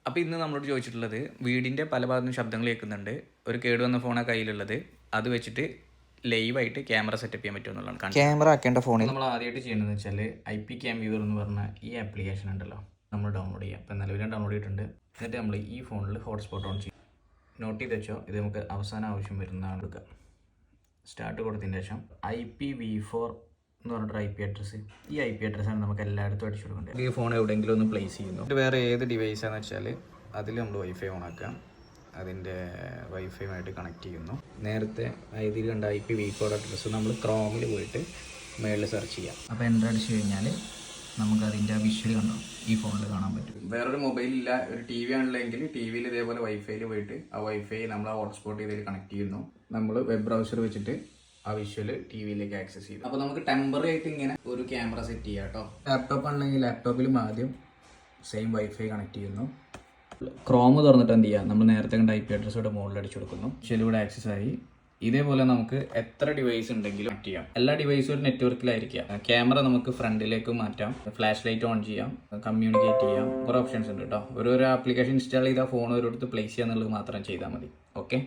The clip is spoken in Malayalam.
അപ്പോൾ ഇന്ന് നമ്മളോട് ചോദിച്ചിട്ടുള്ളത് വീടിൻ്റെ പല ഭാഗത്തും ശബ്ദങ്ങൾ കേൾക്കുന്നുണ്ട്, ഒരു കേടുവന്ന ഫോണാണ് കയ്യിലുള്ളത്, അത് വെച്ചിട്ട് ലൈവായിട്ട് ക്യാമറ സെറ്റപ്പ് ചെയ്യാൻ പറ്റുമെന്നുള്ളതാണ്. ക്യാമറ ആക്കേണ്ട ഫോണിൽ നമ്മൾ ആദ്യമായിട്ട് ചെയ്യേണ്ടതെന്ന് വെച്ചാൽ IP ക്യാം വ്യൂവർ എന്ന് പറഞ്ഞ ഈ ആപ്ലിക്കേഷൻ ഉണ്ടല്ലോ, നമ്മൾ ഡൗൺലോഡ് ചെയ്യാം. അപ്പോൾ നിലവിൽ ഡൗൺലോഡ് ചെയ്തിട്ടുണ്ട്. എന്നിട്ട് നമ്മൾ ഈ ഫോണിൽ ഹോട്ട്സ്പോട്ട് ഓൺ ചെയ്യും. നോട്ട് ചെയ്ത് വെച്ചോ, ഇത് നമുക്ക് അവസാനം ആവശ്യം വരുന്നതാണ്. എടുക്കുക, സ്റ്റാർട്ട് കൊടുത്തതിന് ശേഷം IPv4 എന്ന് പറഞ്ഞിട്ട് IP അഡ്രസ്സ്, ഈ IP അഡ്രസ്സാണ് നമുക്ക് എല്ലായിടത്തും അടിച്ചു കൊടുക്കേണ്ടത്. ഈ ഫോൺ എവിടെയെങ്കിലും ഒന്ന് പ്ലേസ് ചെയ്യുന്നു. വേറെ ഏത് ഡിവൈസാണെന്ന് വെച്ചാൽ അതിൽ നമ്മൾ വൈഫൈ ഓൺ ആക്കാം. അതിൻ്റെ വൈഫൈയുമായിട്ട് കണക്ട് ചെയ്യുന്നു. നേരത്തെ ഇതിൽ കണ്ട IPv4 അഡ്രസ്സ് നമ്മൾ ക്രോമിൽ പോയിട്ട് മേളിൽ സെർച്ച് ചെയ്യാം. അപ്പോൾ എൻ്റർ അടിച്ചു കഴിഞ്ഞാൽ നമുക്ക് അതിൻ്റെ വിഷ്വൽ കണ്ടോ ഈ ഫോണിൽ കാണാൻ പറ്റും. വേറൊരു മൊബൈലില്ല, ഒരു TV ആണല്ലെങ്കിൽ TVയിൽ ഇതേപോലെ വൈഫൈയിൽ പോയിട്ട് ആ വൈഫൈ നമ്മൾ ആ ഹോട്ട്സ്പോട്ട് ചെയ്തിൽ കണക്ട് ചെയ്യുന്നു. നമ്മൾ വെബ് ബ്രൗസർ വെച്ചിട്ട് ആ വിഷ്വൽ TVയിലേക്ക് ആക്സസ് ചെയ്യും. അപ്പോൾ നമുക്ക് ടെമ്പററി ആയിട്ട് ഇങ്ങനെ ഒരു ക്യാമറ സെറ്റ് ചെയ്യാം കേട്ടോ. ലാപ്ടോപ്പ് ആണെങ്കിൽ ലാപ്ടോപ്പിലും ആദ്യം സെയിം വൈഫൈ കണക്ട് ചെയ്യുന്നു. ക്രോം തുറന്നിട്ട് എന്ത് ചെയ്യുക, നമ്മൾ നേരത്തെ കണ്ട IP അഡ്രസ്സോടെ മുകളിൽ അടിച്ചു കൊടുക്കുന്നു. വിഷ്വലിലൂടെ ആക്സസ് ആയി. ഇതേപോലെ നമുക്ക് എത്ര ഡിവൈസ് ഉണ്ടെങ്കിലും കണക്ട് ചെയ്യാം. എല്ലാ ഡിവൈസും ഒരു നെറ്റ്വർക്കിലായിരിക്കാം. ക്യാമറ നമുക്ക് ഫ്രണ്ടിലേക്ക് മാറ്റാം, ഫ്ലാഷ് ലൈറ്റ് ഓൺ ചെയ്യാം, കമ്മ്യൂണിക്കേറ്റ് ചെയ്യാം, കുറേ ഓപ്ഷൻസ് ഉണ്ട് കേട്ടോ. ഒരു ആപ്ലിക്കേഷൻ ഇൻസ്റ്റാൾ ചെയ്താൽ ഫോൺ ഒരിടത്ത് പ്ലേസ് ചെയ്യുക എന്നുള്ളത് മാത്രം ചെയ്താൽ മതി. ഓക്കെ.